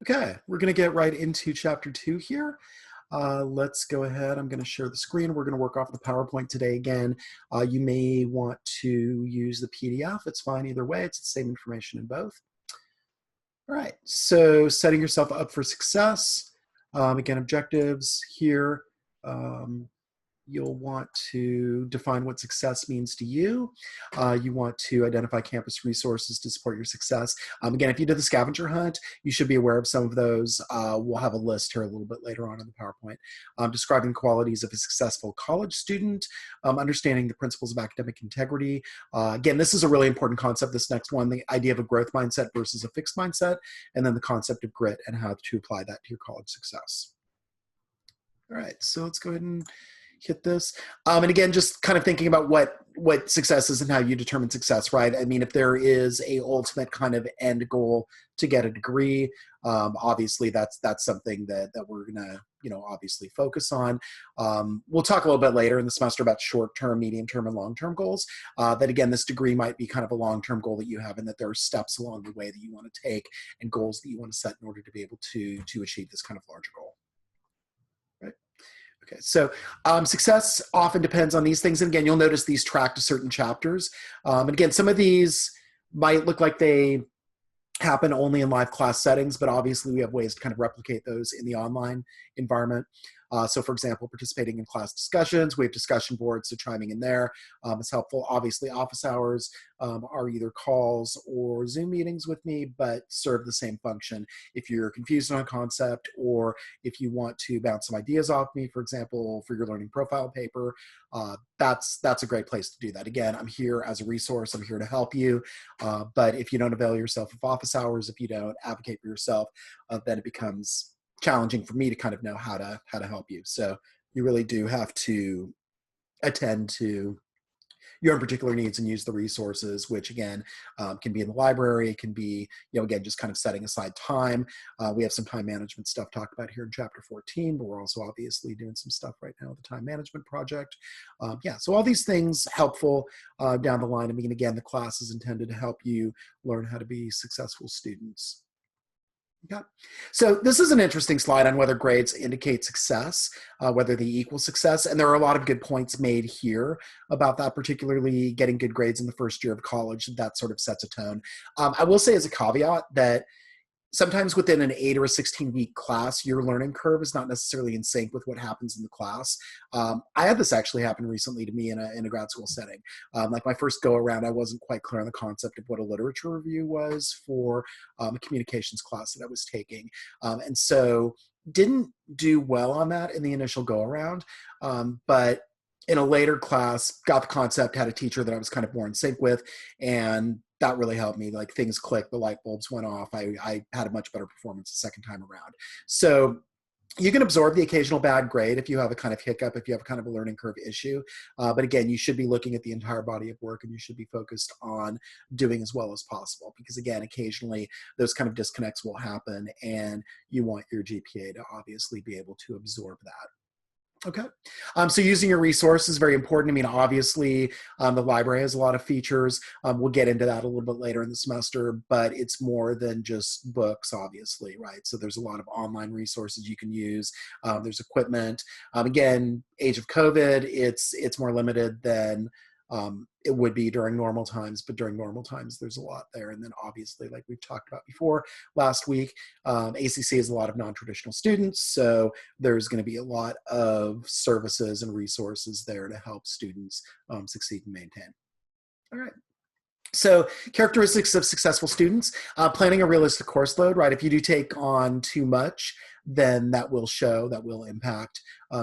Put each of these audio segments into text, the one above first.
Okay, we're going to get right into chapter 2 here. Let's go ahead. I'm going to share the screen. We're going to work off the PowerPoint today again. You may want to use the PDF. It's fine either way. It's the same information in both. All right, so setting yourself up for success. Again, objectives here. You'll want to define what success means to you. You want to identify campus resources to support your success. Again, if you did the scavenger hunt, you should be aware of some of those. We'll have a list here a little bit later on in the PowerPoint. Describing qualities of a successful college student, understanding the principles of academic integrity. Again, this is a really important concept, this next one, the idea of a growth mindset versus a fixed mindset, and then the concept of grit and how to apply that to your college success. All right, so let's go ahead and hit this. And again, just kind of thinking about what success is and how you determine success, right? I mean, if there is a ultimate kind of end goal to get a degree, obviously that's something that we're gonna, obviously focus on. We'll talk a little bit later in the semester about short-term, medium-term, and long-term goals. That again, this degree might be kind of a long-term goal that you have, and that there are steps along the way that you want to take and goals that you want to set in order to be able to achieve this kind of larger goal. Okay, so success often depends on these things. And again, you'll notice these track to certain chapters. And again, some of these might look like they happen only in live class settings, but obviously we have ways to kind of replicate those in the online environment. So for example, participating in class discussions, we have discussion boards, so chiming in there is helpful. Obviously office hours are either calls or Zoom meetings with me, but serve the same function. If you're confused on a concept, or if you want to bounce some ideas off me, for example, for your learning profile paper, that's a great place to do that. Again, I'm here as a resource, I'm here to help you, but if you don't avail yourself of office hours, if you don't advocate for yourself, then it becomes challenging for me to kind of know how to help you. So you really do have to attend to your own particular needs and use the resources, which again, can be in the library. It can be, again, just kind of setting aside time. We have some time management stuff talked about here in chapter 14, but we're also obviously doing some stuff right now with the time management project. Yeah, so all these things helpful down the line. I mean, again, the class is intended to help you learn how to be successful students. Okay. So this is an interesting slide on whether grades indicate success, whether they equal success. And there are a lot of good points made here about that, particularly getting good grades in the first year of college. That sort of sets a tone. I will say as a caveat that sometimes within an 8 or a 16-week class, your learning curve is not necessarily in sync with what happens in the class. I had this actually happen recently to me in a grad school setting. Like my first go around, I wasn't quite clear on the concept of what a literature review was for a communications class that I was taking. And so didn't do well on that in the initial go around, but in a later class, got the concept, had a teacher that I was kind of more in sync with, and that really helped me. Like things clicked, the light bulbs went off. I had a much better performance the second time around. So you can absorb the occasional bad grade if you have a kind of hiccup, if you have a kind of a learning curve issue. But again, you should be looking at the entire body of work, and you should be focused on doing as well as possible. Because again, occasionally those kind of disconnects will happen, and you want your GPA to obviously be able to absorb that. Okay, so using your resources is very important. I mean, obviously, the library has a lot of features. We'll get into that a little bit later in the semester, but it's more than just books, obviously, right? So there's a lot of online resources you can use. There's equipment. Again, age of COVID, it's more limited than it would be during normal times, but during normal times, there's a lot there. And then obviously, like we've talked about before last week, ACC has a lot of non-traditional students. So there's going to be a lot of services and resources there to help students succeed and maintain. All right. So characteristics of successful students, planning a realistic course load, right? If you do take on too much, then that will show, that will impact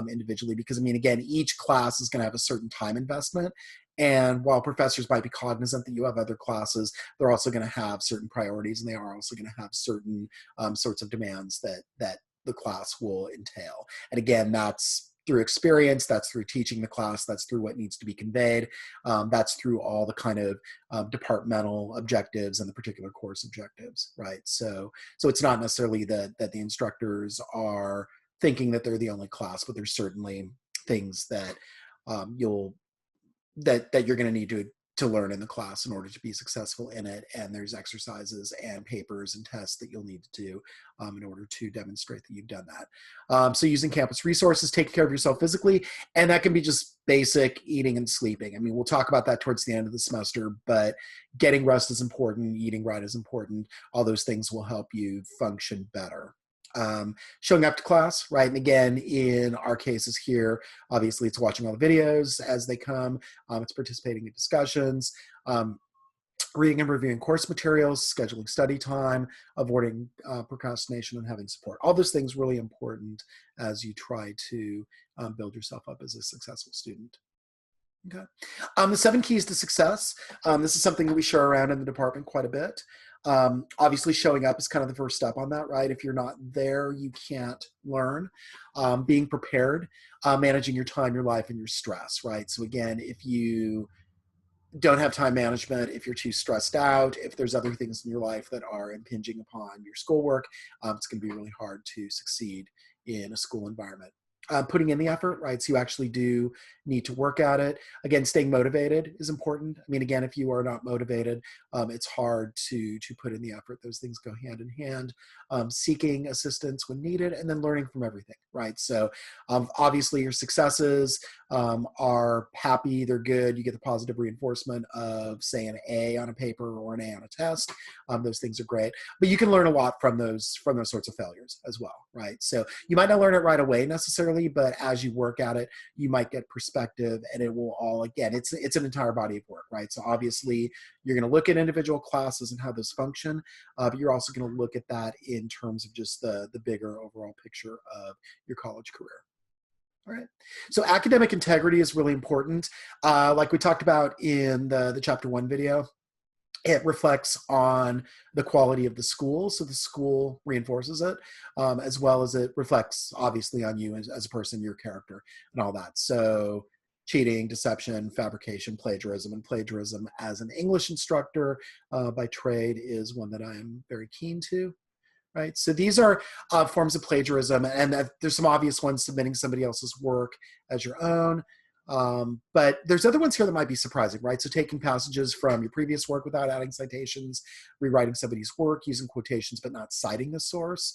individually, because I mean, again, each class is going to have a certain time investment. And while professors might be cognizant that you have other classes, they're also going to have certain priorities, and they are also going to have certain sorts of demands that the class will entail. And again, that's through experience, that's through teaching the class, that's through what needs to be conveyed, that's through all the kind of departmental objectives and the particular course objectives, right? So it's not necessarily that the instructors are thinking that they're the only class, but there's certainly things that that you're going to need to to learn in the class in order to be successful in it. And there's exercises and papers and tests that you'll need to do in order to demonstrate that you've done that. So using campus resources, taking care of yourself physically, and that can be just basic eating and sleeping. I mean, we'll talk about that towards the end of the semester, but getting rest is important, eating right is important. All those things will help you function better. Showing up to class, right? And again, in our cases here, obviously it's watching all the videos as they come. It's participating in discussions, reading and reviewing course materials, scheduling study time, avoiding procrastination, and having support. All those things really important as you try to build yourself up as a successful student. Okay. The 7 keys to success. This is something that we share around in the department quite a bit. Obviously, showing up is kind of the first step on that, right? If you're not there, you can't learn. Being prepared, managing your time, your life, and your stress, right? So again, if you don't have time management, if you're too stressed out, if there's other things in your life that are impinging upon your schoolwork, it's going to be really hard to succeed in a school environment. Putting in the effort, right? So you actually do need to work at it. Again, staying motivated is important. I mean, again, if you are not motivated, it's hard to put in the effort. Those things go hand in hand. Seeking assistance when needed, and then learning from everything, right? So obviously your successes are happy, they're good. You get the positive reinforcement of, say, an A on a paper or an A on a test. Those things are great, but you can learn a lot from those sorts of failures as well, right? So you might not learn it right away necessarily, but as you work at it, you might get perspective, and it will all, again, it's an entire body of work, right? So obviously you're going to look at individual classes and how those function, but you're also going to look at that in terms of just the bigger overall picture of your college career. All right. So academic integrity is really important. Like we talked about in the chapter 1 video, it reflects on the quality of the school. So the school reinforces it, as well as it reflects obviously on you as a person, your character and all that. So cheating, deception, fabrication, plagiarism, and plagiarism as an English instructor by trade is one that I am very keen to. Right. So these are forms of plagiarism, and there's some obvious ones: submitting somebody else's work as your own. But there's other ones here that might be surprising, right? So taking passages from your previous work without adding citations, rewriting somebody's work, using quotations but not citing the source.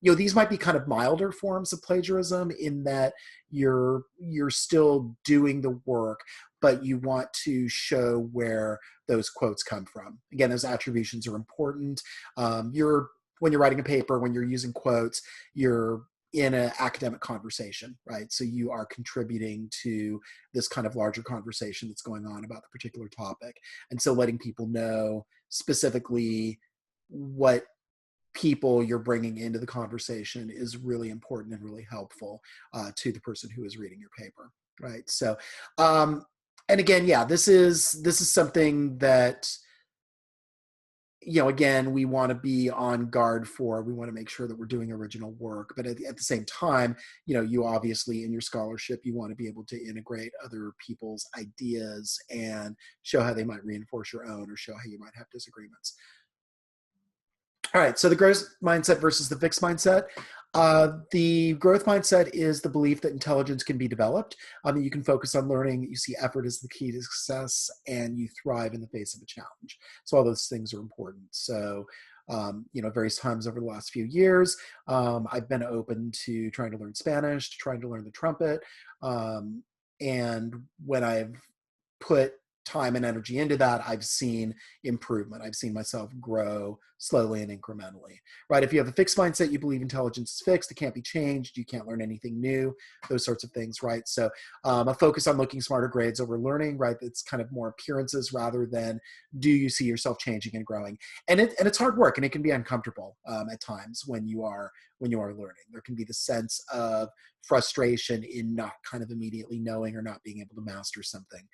These might be kind of milder forms of plagiarism in that you're still doing the work, but you want to show where those quotes come from. Again, those attributions are important. When you're writing a paper, when you're using quotes, you're in an academic conversation, right? So you are contributing to this kind of larger conversation that's going on about the particular topic. And so letting people know specifically what people you're bringing into the conversation is really important and really helpful to the person who is reading your paper, right? So, and again, yeah, this is something that, again, we want to be on guard for. We want to make sure that we're doing original work, but at the same time, you obviously in your scholarship, you want to be able to integrate other people's ideas and show how they might reinforce your own or show how you might have disagreements. All right, so the growth mindset versus the fixed mindset. The growth mindset is the belief that intelligence can be developed, that you can focus on learning, that you see effort as the key to success, and you thrive in the face of a challenge. So all those things are important. So, various times over the last few years, I've been open to trying to learn Spanish, to trying to learn the trumpet. And when I've put time and energy into that, I've seen improvement. I've seen myself grow slowly and incrementally, right? If you have a fixed mindset, you believe intelligence is fixed, it can't be changed, you can't learn anything new, those sorts of things, right? So a focus on looking smarter grades over learning, right? It's kind of more appearances rather than do you see yourself changing and growing? And it's hard work, and it can be uncomfortable at times when you are learning. There can be the sense of frustration in not kind of immediately knowing or not being able to master something.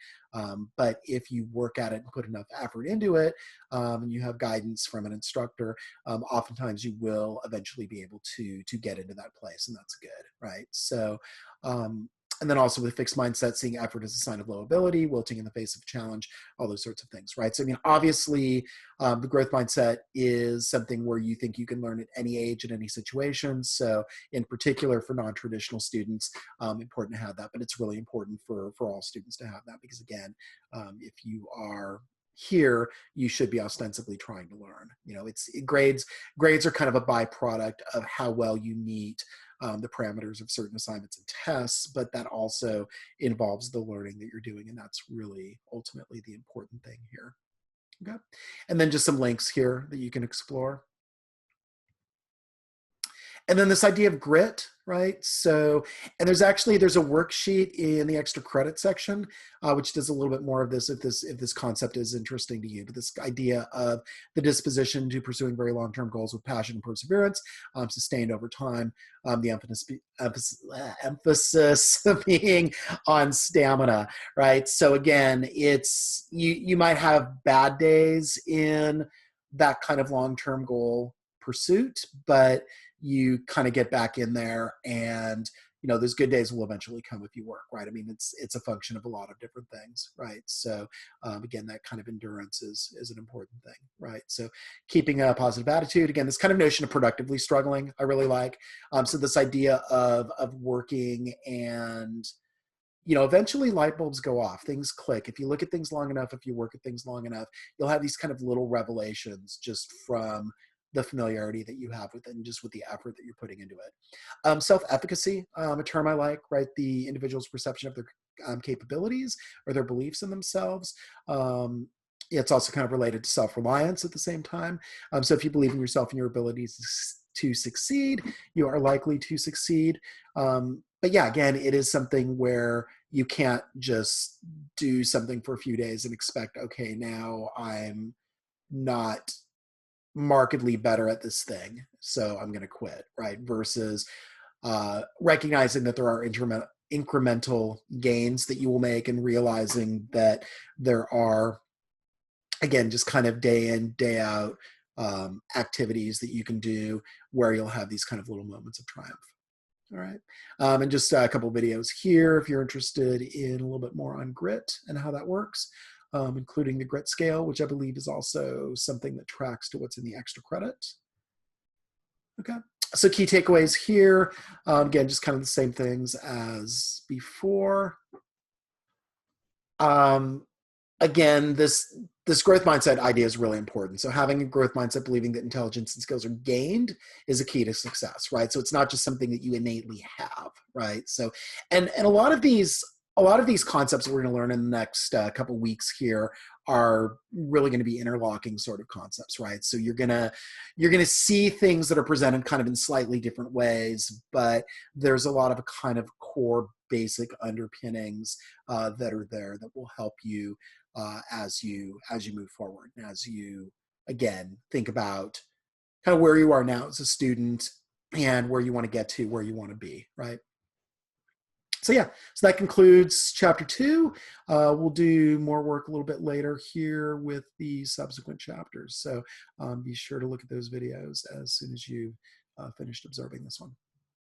But if you work at it and put enough effort into it, and you have guidance from an instructor, oftentimes you will eventually be able to get into that place, and that's good, right? So And then also with fixed mindset, seeing effort as a sign of low ability, wilting in the face of challenge, all those sorts of things, right? So, I mean, obviously, the growth mindset is something where you think you can learn at any age, in any situation. So in particular for non-traditional students, important to have that, but it's really important for all students to have that, because again, if you are here, you should be ostensibly trying to learn. You know, grades are kind of a byproduct of how well you meet the parameters of certain assignments and tests, but that also involves the learning that you're doing, and that's really ultimately the important thing here. Okay, and then just some links here that you can explore. And then this idea of grit, right? So, and there's a worksheet in the extra credit section, which does a little bit more of this if this concept is interesting to you. But this idea of the disposition to pursuing very long-term goals with passion and perseverance, sustained over time. The emphasis being on stamina, right? So again, it's you might have bad days in that kind of long-term goal pursuit, but you kind of get back in there, and you know those good days will eventually come if you work, right? I mean, it's a function of a lot of different things, right? So again, that kind of endurance is an important thing, right? So keeping a positive attitude, again, this kind of notion of productively struggling, I really like. So this idea of working, and you know, eventually light bulbs go off, things click. If you look at things long enough, if you work at things long enough, you'll have these kind of little revelations just from the familiarity that you have with it and just with the effort that you're putting into it. Self-efficacy, a term I like, right? The individual's perception of their capabilities or their beliefs in themselves. It's also kind of related to self-reliance at the same time. So if you believe in yourself and your abilities to succeed, you are likely to succeed. But yeah, again, it is something where you can't just do something for a few days and expect, okay, now I'm not markedly better at this thing, so I'm going to quit, right? Versus recognizing that there are incremental gains that you will make, and realizing that there are, again, just kind of day in, day out activities that you can do where you'll have these kind of little moments of triumph. All right. And just a couple of videos here if you're interested in a little bit more on grit and how that works, including the grit scale, which I believe is also something that tracks to what's in the extra credit. Okay. So key takeaways here, again, just kind of the same things as before. Again, this growth mindset idea is really important. So having a growth mindset, believing that intelligence and skills are gained, is a key to success, right? So it's not just something that you innately have, right? So, and a lot of these concepts that we're going to learn in the next couple weeks here are really going to be interlocking sort of concepts, right? So you're gonna see things that are presented kind of in slightly different ways, but there's a lot of kind of core basic underpinnings that are there that will help you as you move forward, and as you again think about kind of where you are now as a student and where you want to get to, where you want to be, right? So yeah, so that concludes chapter 2. We'll do more work a little bit later here with the subsequent chapters. So be sure to look at those videos as soon as you've finished observing this one.